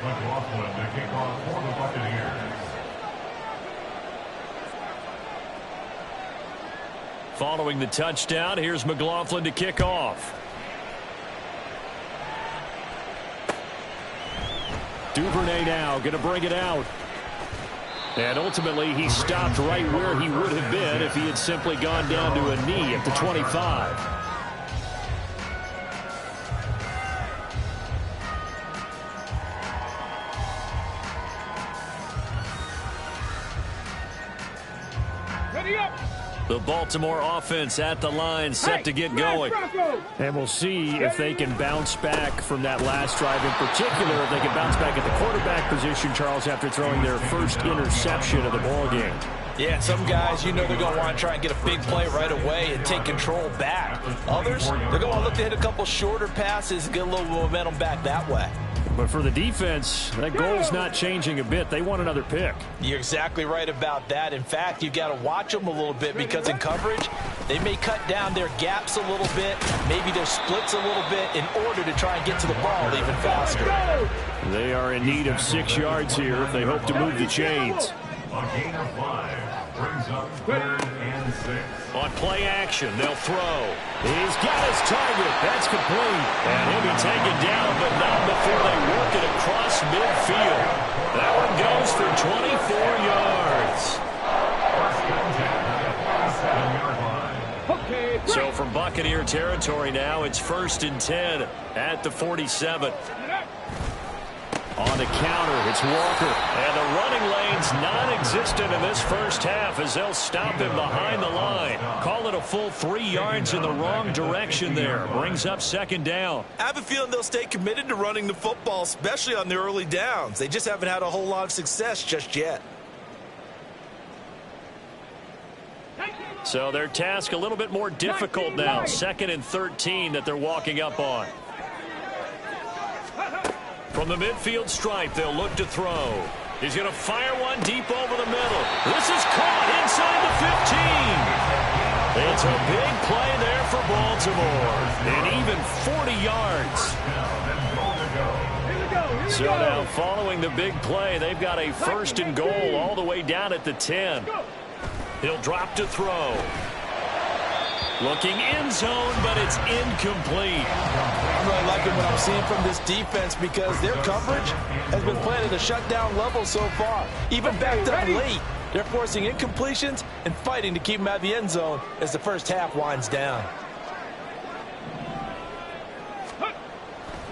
McLaughlin to kick off for the Buccaneers. Following the touchdown, here's McLaughlin to kick off. Duvernay now going to bring it out. And ultimately, he stopped right where he would have been if he had simply gone down to a knee at the 25. The Baltimore offense at the line, set to get going. And we'll see if they can bounce back from that last drive, in particular, if they can bounce back at the quarterback position, Charles, after throwing their first interception of the ballgame. Yeah, some guys, you know they're going to want to try and get a big play right away and take control back. Others, they're going to look to hit a couple shorter passes and get a little momentum back that way. But for the defense, that goal's not changing a bit. They want another pick. You're exactly right about that. In fact, you've got to watch them a little bit because in coverage, they may cut down their gaps a little bit, maybe their splits a little bit in order to try and get to the ball even faster. They are in need of 6 yards here if they hope to move the chains. A gain of 5 brings up 3rd and 6. On play action, they'll throw. He's got his target. That's complete. And he'll be taken down, but not before they work it across midfield. That one goes for 24 yards. So from Buccaneer territory now, it's 1st and 10 at the 47. On the counter, it's Walker. And the running lane's non-existent in this first half as they'll stop him behind the line. Call it a full 3 yards in the wrong direction there. Brings up 2nd down. I have a feeling they'll stay committed to running the football, especially on the early downs. They just haven't had a whole lot of success just yet. So their task a little bit more difficult now. 2nd and 13 that they're walking up on. From the midfield stripe, they'll look to throw. He's going to fire one deep over the middle. This is caught inside the 15. It's a big play there for Baltimore. And even 40 yards. So now following the big play, they've got a 1st and goal all the way down at the 10. He'll drop to throw. Looking end zone, but it's incomplete. I'm really liking what I'm seeing from this defense because their coverage has been playing at a shutdown level so far. Even backed up late, they're forcing incompletions and fighting to keep them out of the end zone as the first half winds down.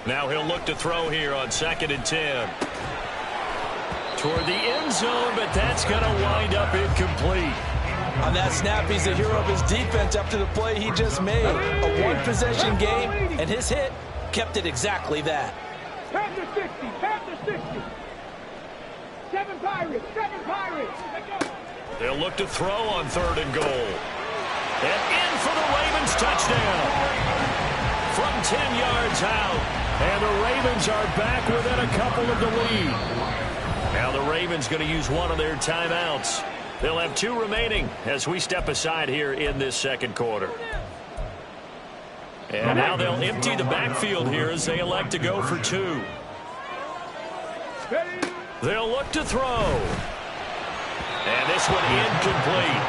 Now he'll look to throw here on 2nd and 10. Toward the end zone, but that's going to wind up incomplete. On that snap, he's the hero of his defense after the play he just made. A one-possession game, and his hit kept it exactly that. Pass to 60, pass to 60. 7 Pirates, 7 Pirates. They'll look to throw on 3rd and goal. And in for the Ravens touchdown. From 10 yards out. And the Ravens are back within a couple of the lead. Now the Ravens going to use one of their timeouts. They'll have 2 remaining as we step aside here in this 2nd quarter. And now they'll empty the backfield here as they elect to go for 2. They'll look to throw. And this one incomplete.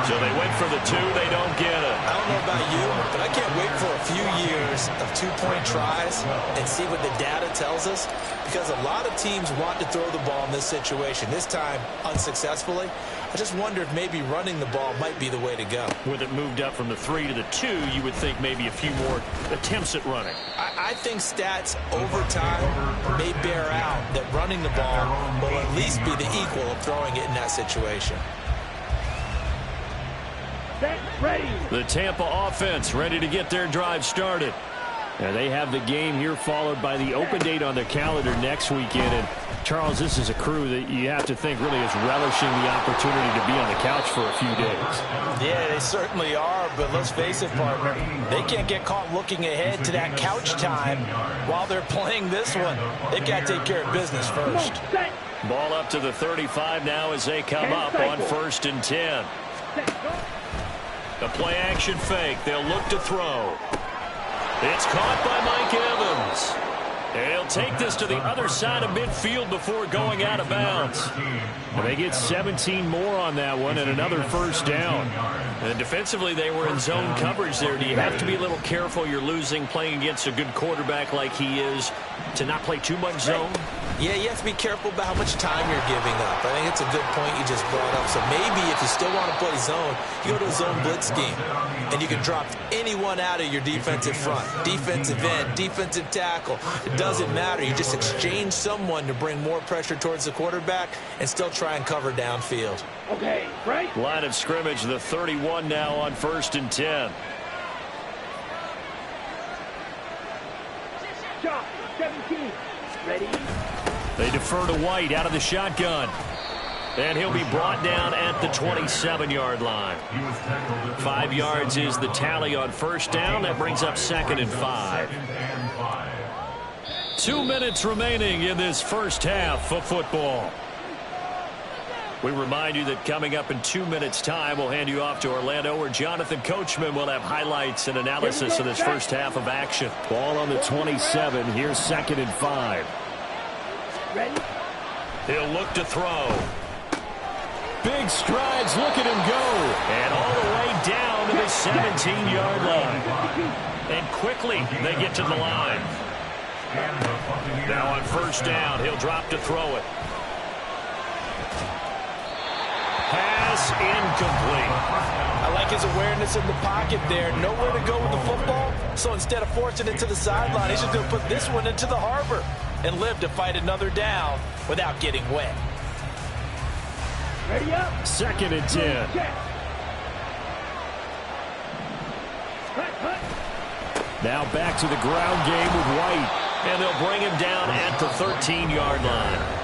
So they went for the 2. They don't get it. I don't know about you, but I can't wait for a few years of 2-point tries and see what the data tells us. Because a lot of teams want to throw the ball in this situation. This time, unsuccessfully. I just wonder if maybe running the ball might be the way to go. With it moved up from the 3 to the 2, you would think maybe a few more attempts at running. I think stats over time may bear out that running the ball will at least be the equal of throwing it in that situation. The Tampa offense ready to get their drive started. And they have the game here followed by the open date on their calendar next weekend. And Charles, this is a crew that you have to think really is relishing the opportunity to be on the couch for a few days. Yeah, they certainly are, but let's face it, partner, they can't get caught looking ahead to that couch time while they're playing this one. They've got to take care of business first. Ball up to the 35 now as they come up on 1st and 10. The play action fake. They'll look to throw. It's caught by Mike Evans. And he'll take this to the other side of midfield before going out of bounds. And they get 17 more on that one and another first down. And defensively, they were in zone coverage there. Do you have to be a little careful? You're losing playing against a good quarterback like he is to not play too much zone? Yeah, you have to be careful about how much time you're giving up. I think it's a good point you just brought up. So maybe if you still want to play zone, you go to a zone blitz scheme. And you can drop anyone out of your defensive front. Defensive end, defensive tackle. It doesn't matter. You just exchange someone to bring more pressure towards the quarterback and still try and cover downfield. Okay, right? Line of scrimmage, the 31 now on 1st and 10. Shot, 17. Ready? They defer to White out of the shotgun. And he'll be brought down at the 27-yard line. 5 yards is the tally on first down. That brings up 2nd and 5. 2 minutes remaining in this first half of football. We remind you that coming up in 2 minutes' time, we'll hand you off to Orlando, where Jonathan Coachman will have highlights and analysis of this first half of action. Ball on the 27. Here's 2nd and 5. Ready? He'll look to throw. Big strides. Look at him go. And all the way down to the 17-yard line. And quickly they get to the line. Now on first down, he'll drop to throw it. Pass incomplete. I like his awareness in the pocket there. Nowhere to go with the football. So instead of forcing it to the sideline, he's just going to put this one into the harbor and live to fight another down without getting wet. Ready up? 2nd and 10. Now back to the ground game with White. And they'll bring him down at the 13-yard line.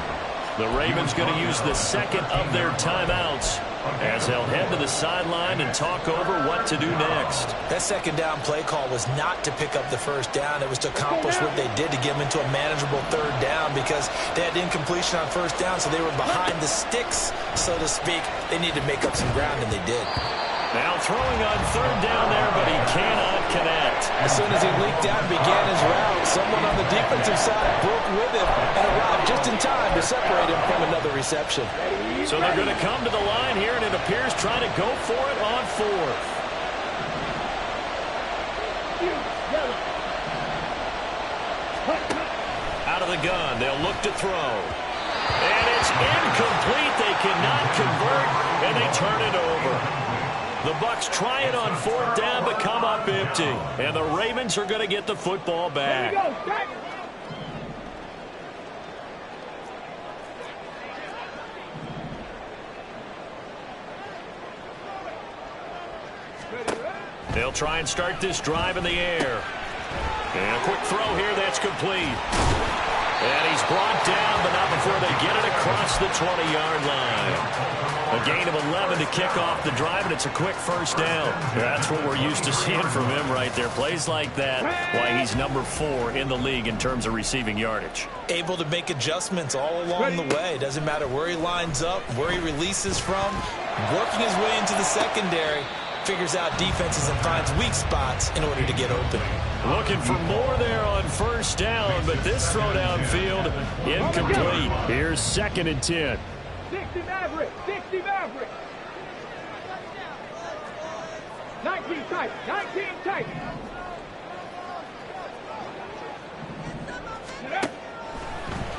The Ravens going to use the second of their timeouts as they'll head to the sideline and talk over what to do next. That second down play call was not to pick up the first down. It was to accomplish what they did to get them into a manageable third down because they had incompletion on first down, so they were behind the sticks, so to speak. They needed to make up some ground, and they did. Now throwing on third down there, but he cannot connect. As soon as he leaked out and began his route, someone on the defensive side broke with him and arrived just in time to separate him from another reception. So they're going to come to the line here, and it appears trying to go for it on 4th. Out of the gun, they'll look to throw. And it's incomplete. They cannot convert, and they turn it over. The Bucs try it on 4th down, but come up empty. And the Ravens are going to get the football back. They'll try and start this drive in the air. And a quick throw here, that's complete. And he's brought down, but not before they get it across the 20-yard line. A gain of 11 to kick off the drive, and it's a quick first down. That's what we're used to seeing from him right there. Plays like that, why he's number 4 in the league in terms of receiving yardage. Able to make adjustments all along the way. Doesn't matter where he lines up, where he releases from. Working his way into the secondary. Figures out defenses and finds weak spots in order to get open. Looking for more there on first down, but this throw downfield incomplete. Here's 2nd and 10. 60 Maverick, 60 Maverick. 19 tight, 19 tight.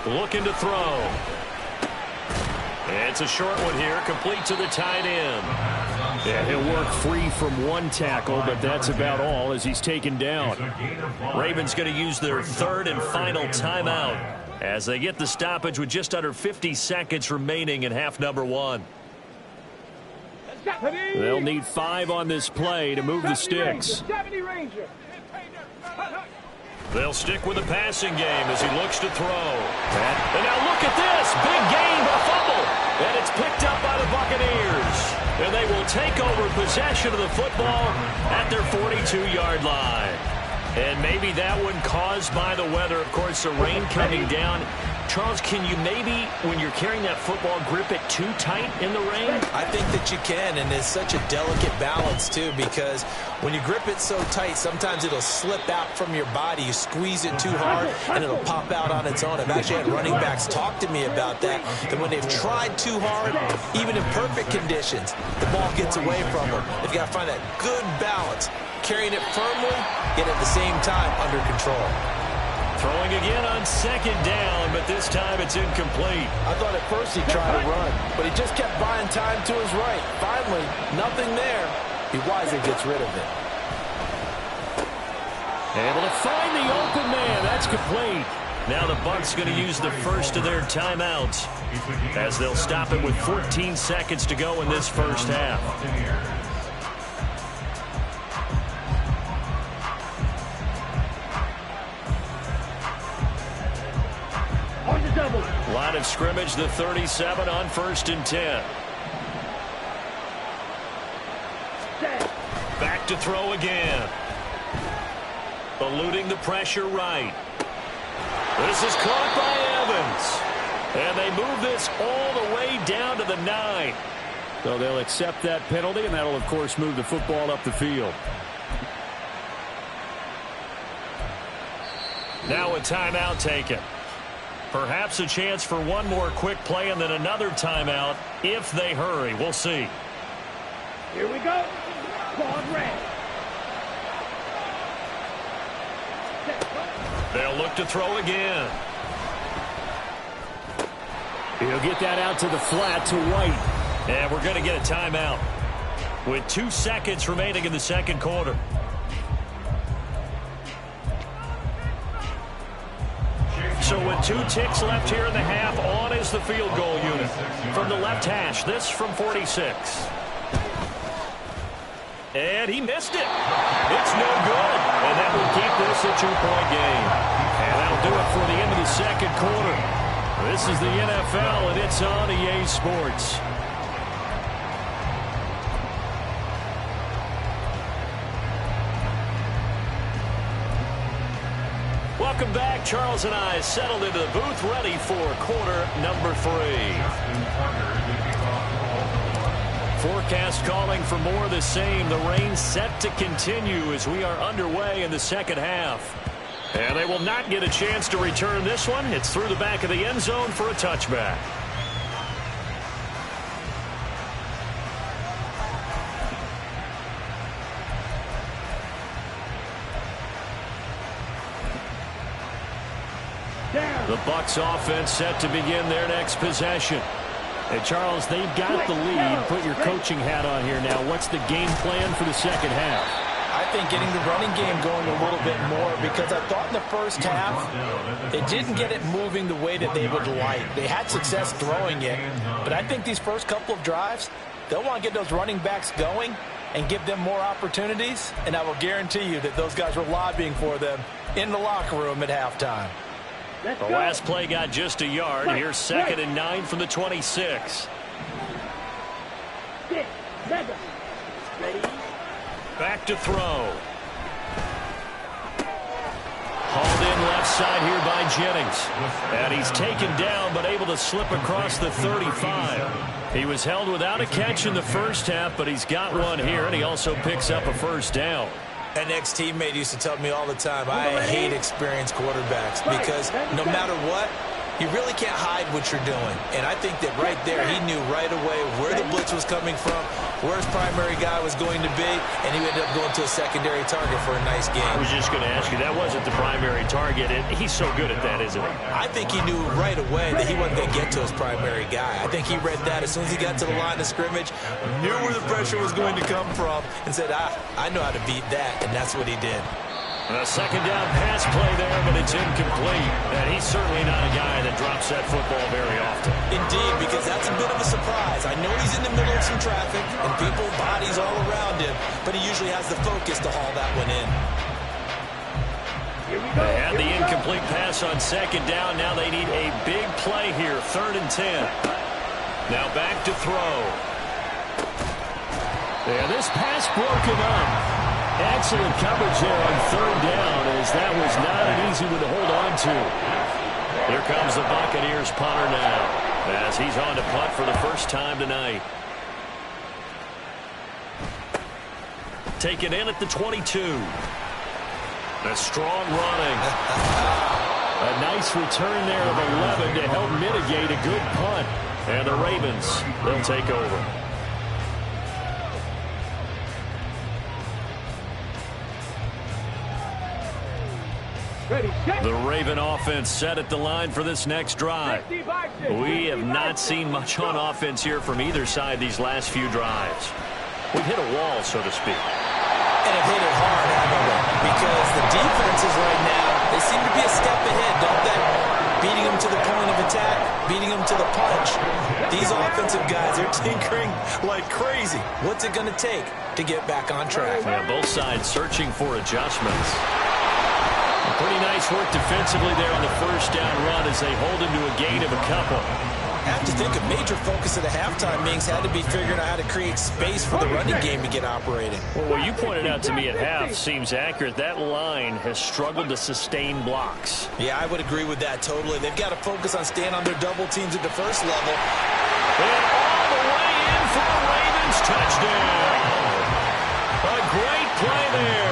Looking to throw. It's a short one here, complete to the tight end. Yeah, he'll work free from one tackle, but that's about all as he's taken down. Ravens going to use their 3rd and final timeout as they get the stoppage with just under 50 seconds remaining in half number 1. They'll need 5 on this play to move the sticks. 70 Ranger. They'll stick with the passing game as he looks to throw. And now look at this. Big gain, but fumble. And it's picked up by the Buccaneers. And they will take over possession of the football at their 42-yard line. And maybe that one caused by the weather. Of course, the rain coming down. Charles, can you maybe, when you're carrying that football, grip it too tight in the rain? I think that you can, and it's such a delicate balance, too, because when you grip it so tight, sometimes it'll slip out from your body. You squeeze it too hard, and it'll pop out on its own. I've actually had running backs talk to me about that when they've tried too hard, even in perfect conditions, the ball gets away from them. They've got to find that good balance, carrying it firmly, yet at the same time under control. Throwing again on second down, but this time it's incomplete. I thought at first he'd try to run, but he just kept buying time to his right. Finally, nothing there. He wisely gets rid of it. Able to find the open man. That's complete. Now the Bucs going to use the first of their timeouts as they'll stop it with 14 seconds to go in this first half. Line of scrimmage, the 37 on 1st and 10. Back to throw again. Eluding the pressure right. This is caught by Evans. And they move this all the way down to the 9. So they'll accept that penalty, and that'll, of course, move the football up the field. Now a timeout taken. Perhaps a chance for one more quick play and then another timeout if they hurry. We'll see. Here we go. Ball red. They'll look to throw again. He'll get that out to the flat to White. And we're going to get a timeout with 2 seconds remaining in the second quarter. So with 2 ticks left here in the half, on is the field goal unit. From the left hash, this from 46. And he missed it. It's no good. And that will keep this a 2-point game. And that'll do it for the end of the second quarter. This is the NFL, and it's on EA Sports. Welcome back. Charles and I settled into the booth, ready for quarter number 3. Forecast calling for more of the same. The rain set to continue as we are underway in the second half. And they will not get a chance to return this one. It's through the back of the end zone for a touchback. The Bucs offense set to begin their next possession. Hey, Charles, they've got the lead. Put your coaching hat on here now. What's the game plan for the second half? I think getting the running game going a little bit more, because I thought in the first half they didn't get it moving the way that they would like. They had success throwing it, but I think these first couple of drives, they'll want to get those running backs going and give them more opportunities, and I will guarantee you that those guys were lobbying for them in the locker room at halftime. The last play got just a yard. Here's 2nd and 9 from the 26. Back to throw. Hauled in left side here by Jennings. And he's taken down but able to slip across the 35. He was held without a catch in the first half, but he's got one here, and he also picks up a first down. An ex-teammate used to tell me all the time, I hate experienced quarterbacks because no matter what, you really can't hide what you're doing. And I think that right there, he knew right away where the blitz was coming from, where his primary guy was going to be, and he ended up going to a secondary target for a nice game. I was just going to ask you, that wasn't the primary target. He's so good at that, isn't he? I think he knew right away that he wasn't going to get to his primary guy. I think he read that as soon as he got to the line of scrimmage, knew where the pressure was going to come from, and said, I know how to beat that, and that's what he did. A second down pass play there, but it's incomplete. And he's certainly not a guy that drops that football very often. Indeed, because that's a bit of a surprise. I know he's in the middle of some traffic and people, bodies all around him, but he usually has the focus to haul that one in. They incomplete pass on second down. Now they need a big play here, 3rd and 10. Now back to throw. And this pass broken up. Excellent coverage there on 3rd down, as that was not an easy one to hold on to. Here comes the Buccaneers punter now, as he's on to punt for the first time tonight. Taken in at the 22. A strong running. A nice return there of 11 to help mitigate a good punt. And the Ravens, they'll take over. The Raven offense set at the line for this next drive. We have not seen much on offense here from either side these last few drives. We've hit a wall, so to speak. And have hit it hard, haven't we? Because the defenses right now, they seem to be a step ahead, don't they? Beating them to the point of attack, beating them to the punch. These offensive guys are tinkering like crazy. What's it going to take to get back on track? Yeah, both sides searching for adjustments. Pretty nice work defensively there on the first down run as they hold him to a gain of a couple. I have to think a major focus of the halftime meetings had to be figuring out how to create space for the running game to get operating. Well, what you pointed out to me at half seems accurate. That line has struggled to sustain blocks. Yeah, I would agree with that totally. They've got to focus on staying on their double teams at the first level. And all the way in for a Ravens touchdown. A great play there.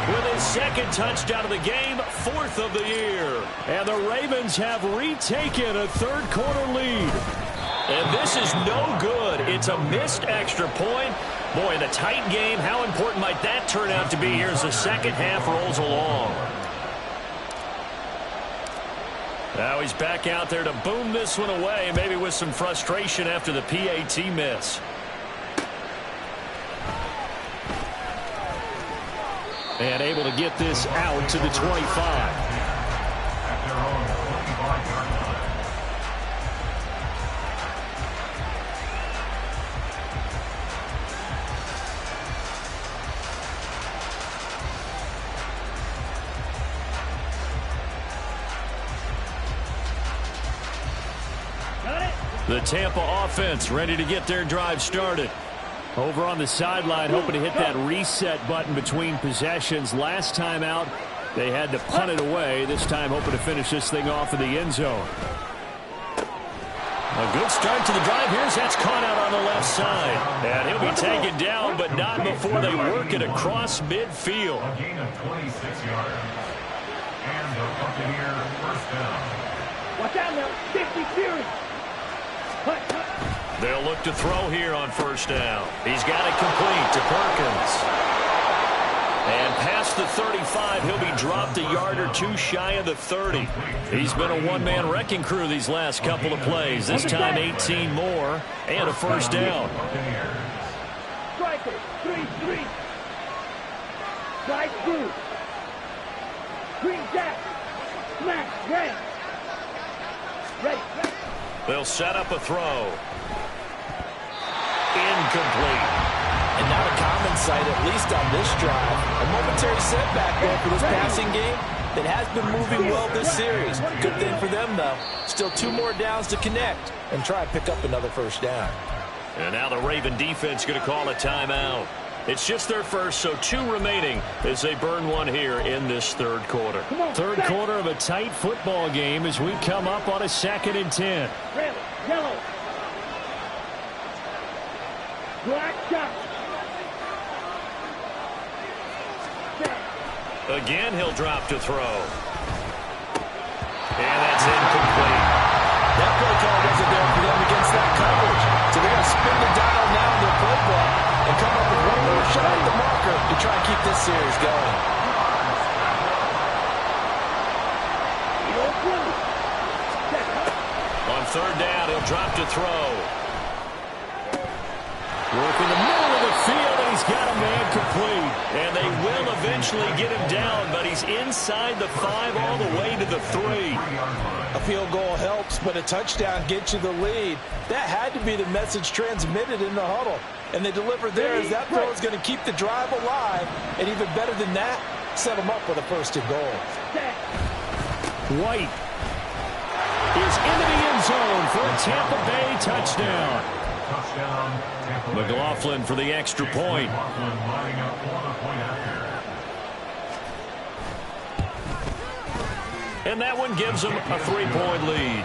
With his second touchdown of the game, 4th of the year. And the Ravens have retaken a third-quarter lead. And this is no good. It's a missed extra point. Boy, in a tight game, how important might that turn out to be here as the second half rolls along? Now he's back out there to boom this one away, maybe with some frustration after the PAT miss. And able to get this out to the 25. At their own 25-yard line. The Tampa offense ready to get their drive started. Over on the sideline, hoping to hit that reset button between possessions. Last time out, they had to punt it away. This time, hoping to finish this thing off in the end zone. A good start to the drive. That's caught out on the left side. And he'll be taken down, but not before they work it across midfield. A gain of 26 yards. And the Buccaneer first down. Watch out now. 50 series. They'll look to throw here on first down. He's got it complete to Perkins. And past the 35, he'll be dropped a yard or two shy of the 30. He's been a one-man wrecking crew these last couple of plays. This time 18 more and a first down. Striker, 3-3. Strike through. Green jack. Smash, red. Ready. They'll set up a throw. Incomplete. And not a common sight, at least on this drive. A momentary setback there for this passing game that has been moving well this series. Good thing for them, though. Still 2 more downs to connect and try and pick up another first down. And now the Raven defense going to call a timeout. It's just their first, so 2 remaining as they burn one here in this third quarter. Third quarter of a tight football game as we come up on a 2nd and 10. Red, yellow. Black shot. Again, he'll drop to throw. And that's incomplete. That play call wasn't there for them against that coverage. So they're going to spin the dial now in their playbook and come up with one more shot at the marker to try and keep this series going. On third down, he'll drop to throw. Work in the middle of the field, and he's got a man complete. And they will eventually get him down, but he's inside the 5 all the way to the 3. A field goal helps, but a touchdown gets you the lead. That had to be the message transmitted in the huddle. And they delivered there as that throw is going to keep the drive alive. And even better than that, set them up with a 1st and goal. White is into the end zone for a Tampa Bay touchdown. Touchdown, Tampa Bay. McLaughlin for the extra point. McLaughlin lining up for the point after. And that one gives them a 3-point lead.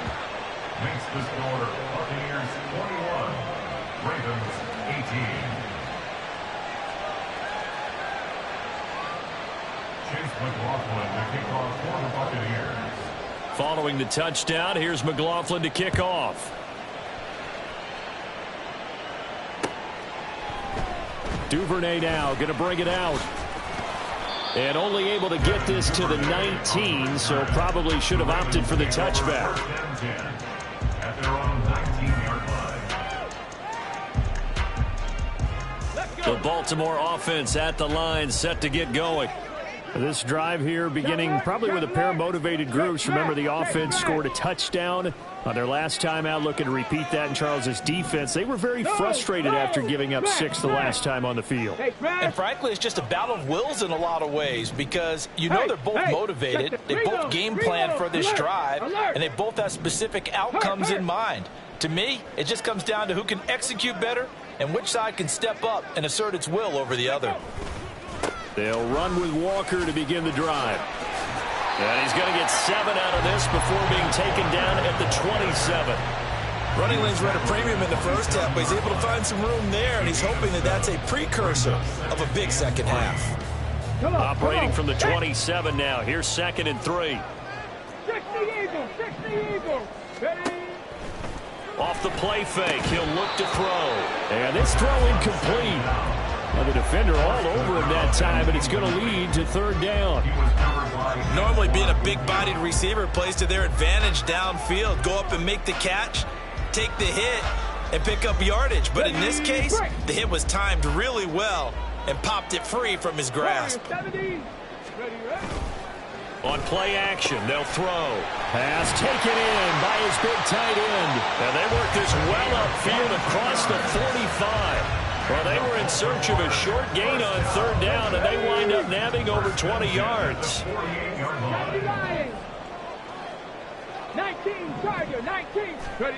Makes the score Buccaneers 21, Ravens 18. Chase McLaughlin to kick off for the Buccaneers. Following the touchdown, here's McLaughlin to kick off. Duvernay now going to bring it out. And only able to get this to the 19, so probably should have opted for the touchback. At their own 19-yard line. The Baltimore offense at the line, set to get going. This drive here beginning probably with a pair of motivated groups. Remember, the offense scored a touchdown on their last time out. Looking to repeat that in Charles's defense. They were very frustrated after giving up 6 the last time on the field. And frankly, it's just a battle of wills in a lot of ways because you know they're both motivated. They both game plan for this drive, and they both have specific outcomes in mind. To me, it just comes down to who can execute better and which side can step up and assert its will over the other. They'll run with Walker to begin the drive. And he's going to get 7 out of this before being taken down at the 27. Running lanes were at a premium in the first half, but he's able to find some room there, and he's hoping that that's a precursor of a big second half. Operating from the 27 now. Here's 2nd and 3. 60 Eagles. Ready? Off the play fake, he'll look to throw. And this throw incomplete. Well, the defender all over him that time, but it's going to lead to 3rd down. Normally being a big-bodied receiver plays to their advantage downfield. Go up and make the catch, take the hit, and pick up yardage. But in this case, the hit was timed really well and popped it free from his grasp. On play action, they'll throw. Pass taken in by his big tight end. And they work this well upfield across the 45. Well, they were in search of a short gain on 3rd down, and they wind up nabbing over 20 yards. 19, Charger, 19. Ready?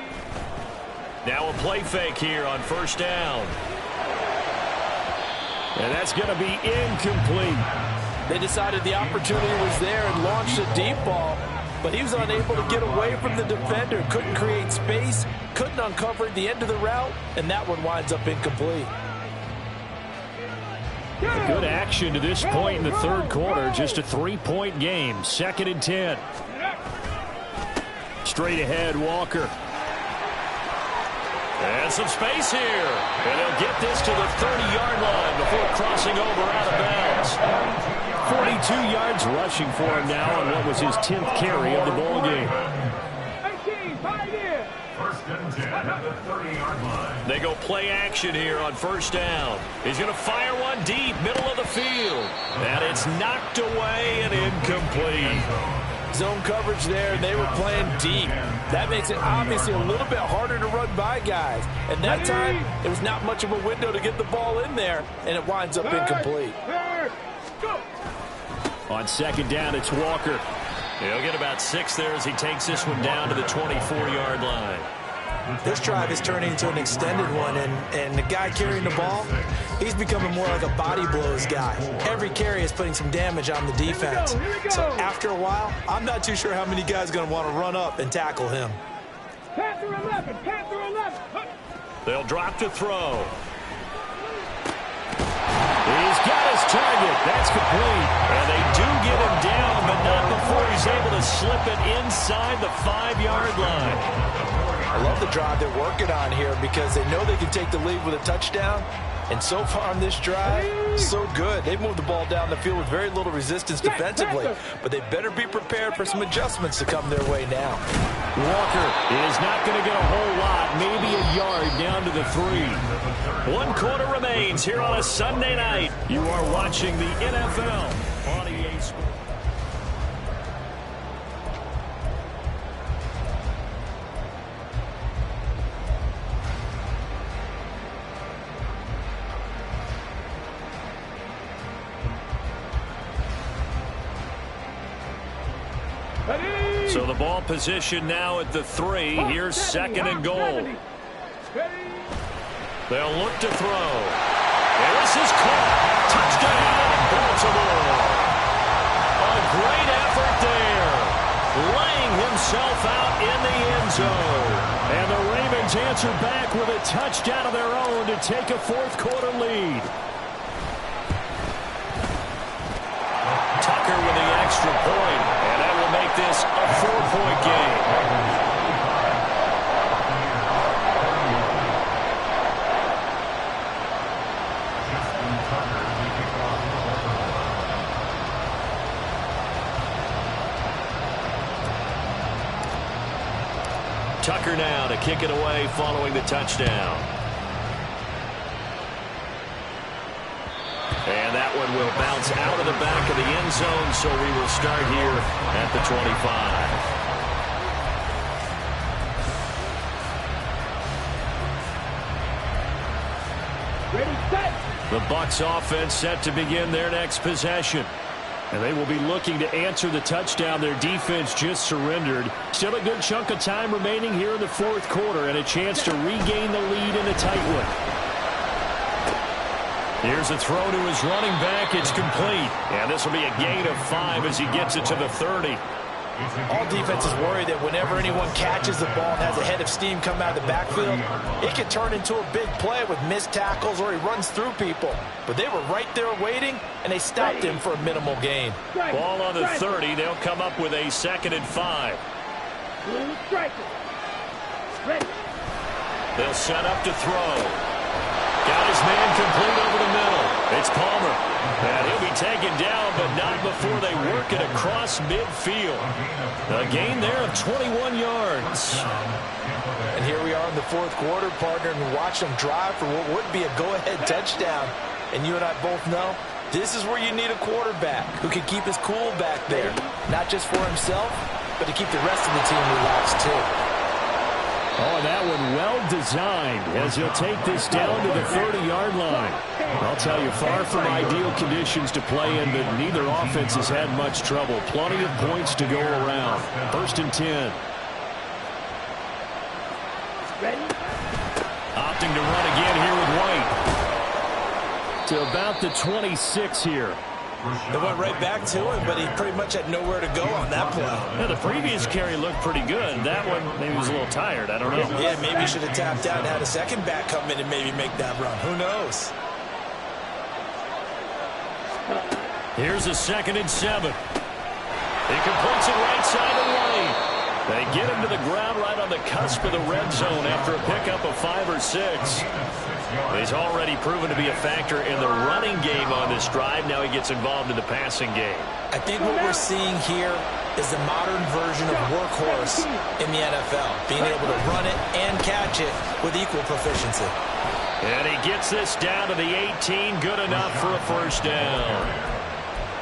Now a play fake here on 1st down. And that's going to be incomplete. They decided the opportunity was there and launched a deep ball, but he was unable to get away from the defender, couldn't create space, couldn't uncover the end of the route, and that one winds up incomplete. A good action to this point in the 3rd quarter, just a 3-point game, 2nd and 10. Straight ahead, Walker. And some space here. And they'll get this to the 30-yard line before crossing over out of bounds. 42 yards rushing for him now on what was his 10th carry of the ball game. 18, 5 years. 1st and 10 at the 30-yard line. They go play action here on 1st down. He's going to fire one deep, middle of the field. And it's knocked away and incomplete. Zone coverage there, and they were playing deep. That makes it obviously a little bit harder to run by guys. And that time, it was not much of a window to get the ball in there, and it winds up incomplete. On 2nd down, it's Walker. He'll get about 6 there as he takes this one down to the 24-yard line. This drive is turning into an extended one, and the guy carrying the ball, he's becoming more like a body blows guy. Every carry is putting some damage on the defense. So after a while, I'm not too sure how many guys are going to want to run up and tackle him. Panther 11, Panther 11. They'll drop to throw. He's got his target. That's complete. And they do get him down, but not before he's able to slip it inside the 5-yard line. I love the drive they're working on here because they know they can take the lead with a touchdown. And so far on this drive, so good. They've moved the ball down the field with very little resistance defensively. But they better be prepared for some adjustments to come their way now. Walker is not going to get a whole lot, maybe a yard down to the 3. 1 quarter remains here on a Sunday night. You are watching the NFL on EA Sports. Ready? So the ball position now at the 3. Here's 2nd and goal. They'll look to throw. And this is caught. Touchdown, Baltimore. A great effort there. Laying himself out in the end zone. And the Ravens answer back with a touchdown of their own to take a 4th quarter lead. Tucker with the extra point. And that will make this a 4-point game. Tucker now to kick it away following the touchdown. And that one will bounce out of the back of the end zone, so we will start here at the 25. Ready, set. The Bucs offense set to begin their next possession. And they will be looking to answer the touchdown their defense just surrendered. Still a good chunk of time remaining here in the 4th quarter and a chance to regain the lead in a tight one. Here's a throw to his running back. It's complete. And this will be a gain of 5 as he gets it to the 30. All defenses worry that whenever anyone catches the ball and has a head of steam come out of the backfield, it can turn into a big play with missed tackles or he runs through people. But they were right there waiting, and they stopped him for a minimal gain. Ball on the 30. They'll come up with a 2nd and 5. They'll set up to throw. Got his man complete over the middle. It's Palmer. And he'll be taken down, but not before they work it across midfield. A gain there of 21 yards. And here we are in the 4th quarter, partner, and watch them drive for what would be a go-ahead touchdown. And you and I both know this is where you need a quarterback who can keep his cool back there. Not just for himself, but to keep the rest of the team relaxed too. Oh, and that one well designed as he'll take this down to the 30-yard line. I'll tell you, far from ideal conditions to play in, but neither offense has had much trouble. Plenty of points to go around. 1st and 10. Opting to run again here with White. To about the 26 here. They went right back to him, but he pretty much had nowhere to go on that play. Yeah, the previous carry looked pretty good. That one, maybe was a little tired. I don't know. Yeah, maybe he should have tapped out and had a second back come in and maybe make that run. Who knows? Here's a 2nd and 7. He completes it right side of the lane. They get him to the ground right on the cusp of the red zone after a pickup of 5 or 6. He's already proven to be a factor in the running game on this drive. Now he gets involved in the passing game. I think what we're seeing here is the modern version of workhorse in the NFL, being able to run it and catch it with equal proficiency. And he gets this down to the 18, good enough for a 1st down.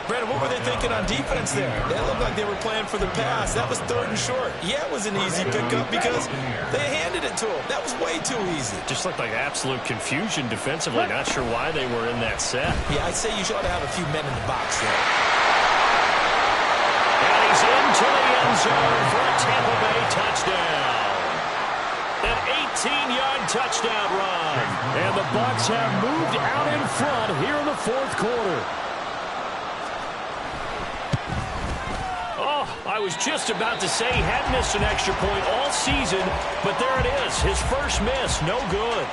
Brandon, what were they thinking on defense there? They looked like they were playing for the pass. That was 3rd and short. Yeah, it was an easy pickup because they handed it to him. That was way too easy. Just looked like absolute confusion defensively. Not sure why they were in that set. Yeah, I'd say you should have a few men in the box there. And he's into the end zone for a Tampa Bay touchdown. An 18-yard touchdown run. And the Bucs have moved out in front here in the 4th quarter. I was just about to say he had missed an extra point all season, but there it is. His first miss, no good.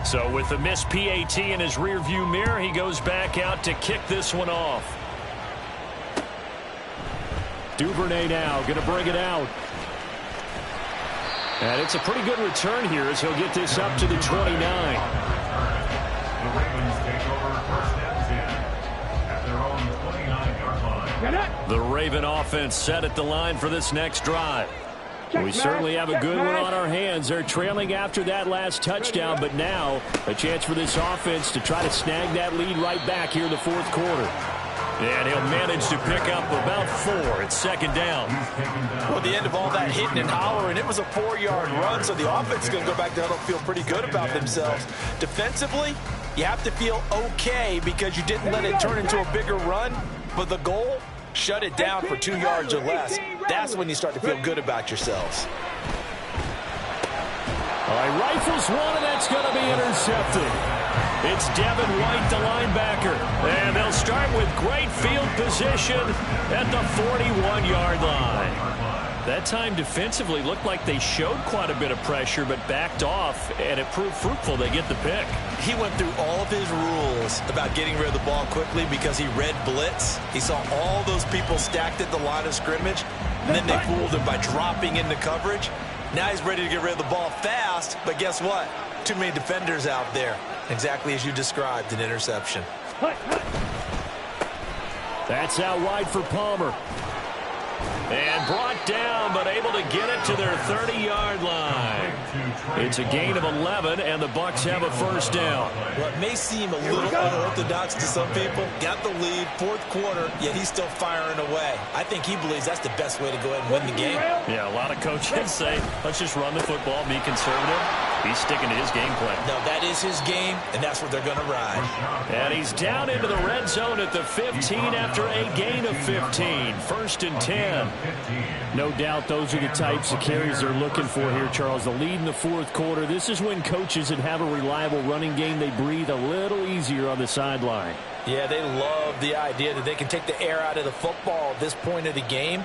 So with the missed PAT in his rearview mirror, he goes back out to kick this one off. Duvernay now going to bring it out. And it's a pretty good return here as he'll get this up to the 29. The Ravens take over 1st and 10 at their own 29-yard line. The Raven offense set at the line for this next drive. We certainly have a good one on our hands. They're trailing after that last touchdown, but now a chance for this offense to try to snag that lead right back here in the 4th quarter. And he'll manage to pick up about 4. It's second down. Well, at the end of all that hitting and hollering, it was a 4-yard run, so the offense is going to go back there and feel pretty good about themselves. Defensively, you have to feel okay because you didn't let it turn into a bigger run, but the goal, shut it down for 2 yards or less. That's when you start to feel good about yourselves. All right, rifles one, and that's going to be intercepted. It's Devin White, the linebacker. And they'll start with great field position at the 41-yard line. That time defensively looked like they showed quite a bit of pressure but backed off, and it proved fruitful. They get the pick. He went through all of his rules about getting rid of the ball quickly because he read blitz. He saw all those people stacked at the line of scrimmage, and then they fooled him by dropping into coverage. Now he's ready to get rid of the ball fast, but guess what? Too many defenders out there. Exactly as you described, an interception. That's out wide for Palmer. And brought down, but able to get it to their 30-yard line. It's a gain of 11, and the Bucs have a first down. Well, it may seem a little unorthodox to some people. Got the lead, fourth quarter, yet he's still firing away. I think he believes that's the best way to go ahead and win the game. Yeah, a lot of coaches say, let's just run the football, be conservative. He's sticking to his game plan. No, that is his game, and that's what they're going to ride. And he's down into the red zone at the 15 after a gain of 15. First and 10. No doubt those are the types of carries they're looking for here, Charles. The lead in the fourth quarter. This is when coaches that have a reliable running game, they breathe a little easier on the sideline. Yeah, they love the idea that they can take the air out of the football at this point of the game.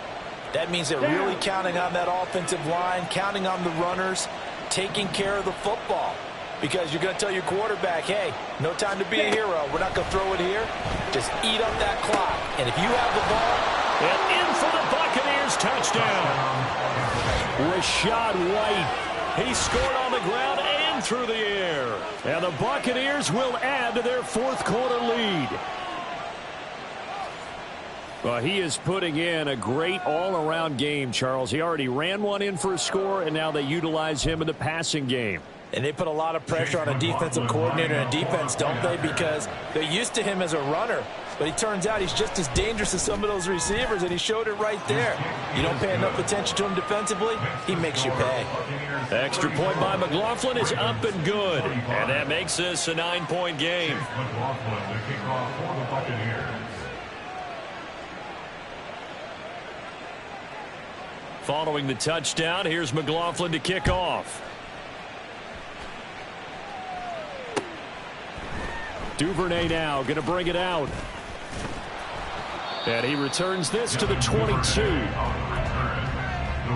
That means they're really counting on that offensive line, counting on the runners, taking care of the football. Because you're going to tell your quarterback, hey, no time to be a hero. We're not going to throw it here. Just eat up that clock. And if you have the ball, and in for the Buccaneers, touchdown. Rashad White. He scored on the ground and through the air. And the Buccaneers will add to their fourth quarter lead. Well, he is putting in a great all-around game, Charles. He already ran one in for a score, and now they utilize him in the passing game. And they put a lot of pressure on a defensive coordinator and defense, don't they? Because they're used to him as a runner. But he turns out he's just as dangerous as some of those receivers, and he showed it right there. You don't pay enough attention to him defensively, he makes you pay. Extra point by McLaughlin is up and good. And that makes this a 9-point game. Following the touchdown, here's McLaughlin to kick off. Duvernay now going to bring it out. And he returns this to the 22. The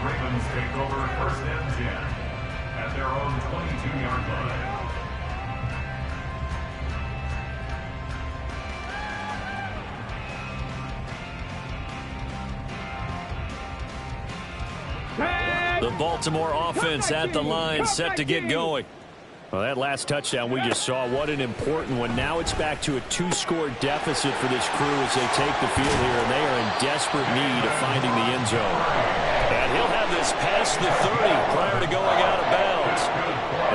Ravens take over first and 10 at their own 22-yard line. The Baltimore offense at the line, set to get going. Well, that last touchdown we just saw, what an important one. Now it's back to a 2-score deficit for this crew as they take the field here, and they are in desperate need of finding the end zone. And he'll have this past the 30 prior to going out of bounds.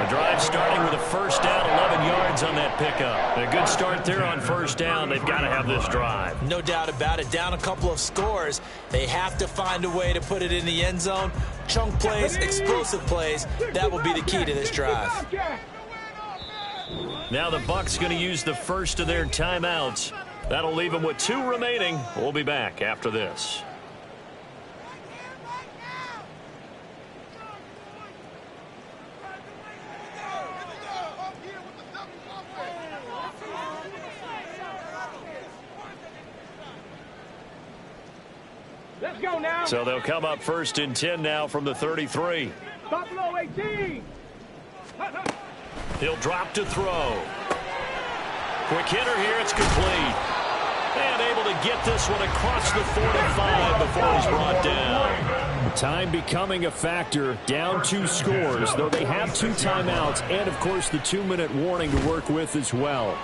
The drive starting with a first down, 11 yards on that pickup. A good start there on first down. They've got to have this drive. No doubt about it. Down a couple of scores. They have to find a way to put it in the end zone. Chunk plays, explosive plays. That will be the key to this drive. Now the Bucs going to use the first of their timeouts. That'll leave them with 2 remaining. We'll be back after this. Let's go now. So they'll come up first and 10 now from the 33. Buffalo 18. He'll drop to throw. Quick hitter here. It's complete. And able to get this one across the 45 before he's brought down. Time becoming a factor. Down 2 scores, though they have 2 timeouts and, of course, the 2-minute warning to work with as well.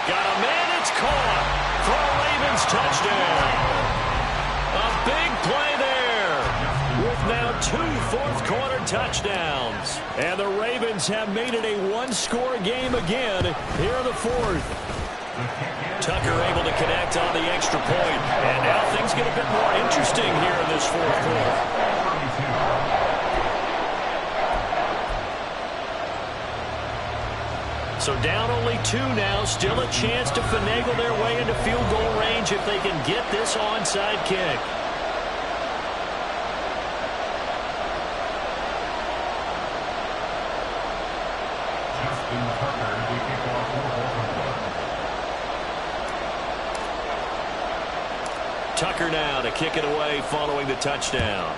Got a man. It's caught. For a Ravens touchdown. A big play there with now 2 fourth-quarter touchdowns. And the Ravens have made it a 1-score game again here in the fourth. Tucker able to connect on the extra point. And now things get a bit more interesting here in this fourth quarter. So down only 2 now. Still a chance to finagle their way into field goal range if they can get this onside kick. Tucker now to kick it away following the touchdown.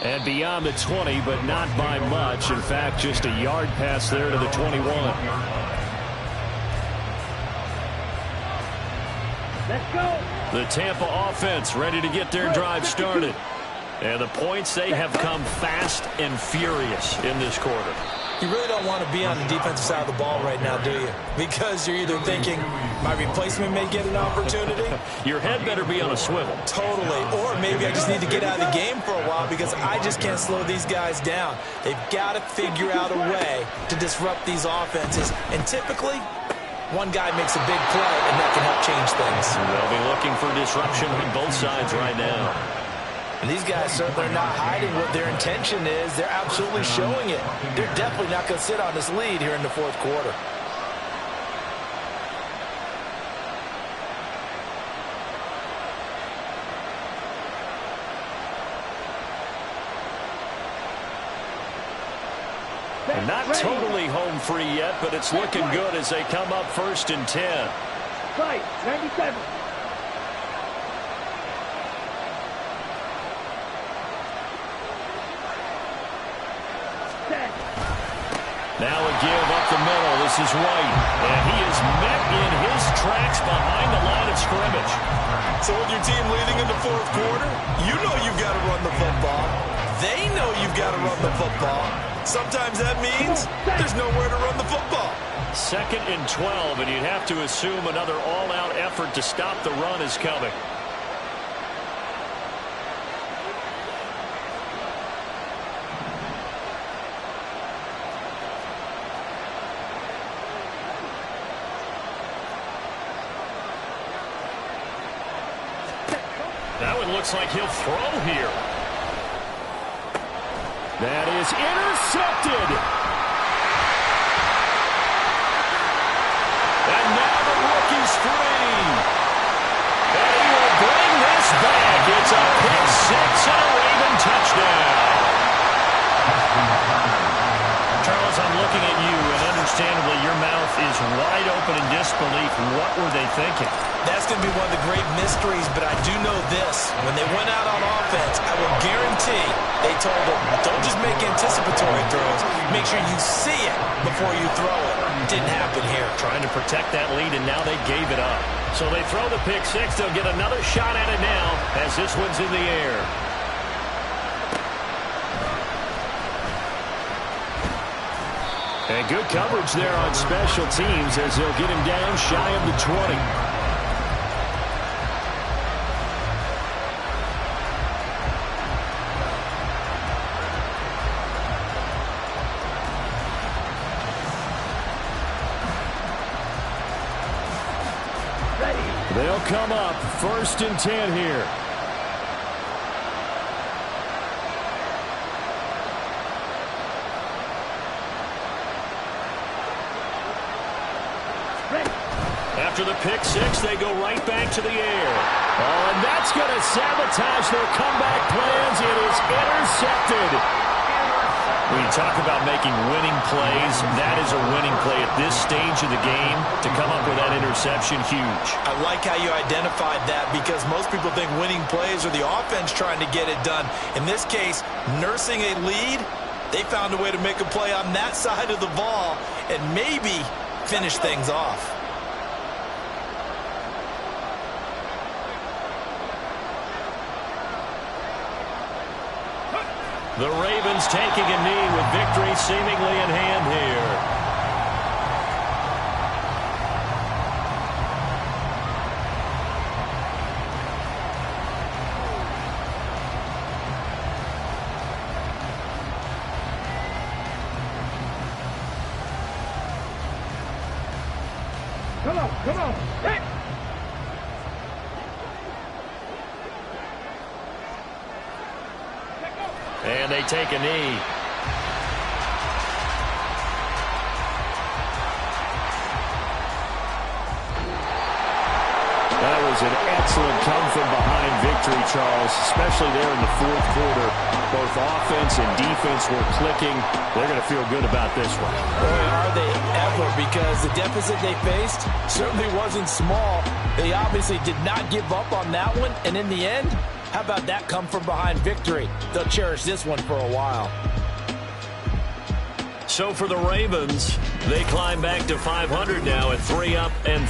And beyond the 20, but not by much. In fact, just a yard pass there to the 21. Let's go. The Tampa offense ready to get their drive started. And the points, they have come fast and furious in this quarter. You really don't want to be on the defensive side of the ball right now, do you? Because you're either thinking, my replacement may get an opportunity. Your head better be on a swivel. Totally. Or maybe I just need to get out of the game for a while because I just can't slow these guys down. They've got to figure out a way to disrupt these offenses. And typically, one guy makes a big play, and that can help change things. They'll be looking for disruption on both sides right now. And these guys certainly are not hiding what their intention is. They're absolutely showing it. They're definitely not going to sit on this lead here in the fourth quarter. And not totally home free yet, but it's looking good as they come up 1st and 10. Fight, 97. Now a give up the middle. This is White. And he is met in his tracks behind the line of scrimmage. So with your team leading in the fourth quarter, you know you've got to run the football. They know you've got to run the football. Sometimes that means there's nowhere to run the football. 2nd and 12, and you'd have to assume another all-out effort to stop the run is coming. That one looks like he'll throw here. That is intercepted. And now the rookie's free. And he will bring this back. It's a pick 6 and a Raven touchdown. Charles, I'm looking at you, and understandably your mouth is wide open in disbelief. What were they thinking? That's going to be one of the great mysteries, but I do know this. When they went out on offense, I will guarantee they told them, don't just make anticipatory throws. Make sure you see it before you throw it. Didn't happen here. Trying to protect that lead, and now they gave it up. So they throw the pick 6. They'll get another shot at it now as this one's in the air. And good coverage there on special teams as they'll get him down shy of the 20. They'll come up 1st and 10 here. After the pick 6, they go right back to the air. Oh, and that's going to sabotage their comeback plans. It is intercepted. When you talk about making winning plays, that is a winning play at this stage of the game. To come up with that interception, huge. I like how you identified that because most people think winning plays are the offense trying to get it done. In this case, nursing a lead, they found a way to make a play on that side of the ball and maybe finish things off. The Ravens taking a knee with victory seemingly in hand here. Come on. Hey. And they take a knee. That was an excellent come-from-behind victory, Charles, especially there in the fourth quarter. Both offense and defense were clicking. They're going to feel good about this one. Boy, are they ever, because the deficit they faced certainly wasn't small. They obviously did not give up on that one, and in the end, how about that come-from-behind victory? They'll cherish this one for a while. So for the Ravens, they climb back to 500 now at 3 up and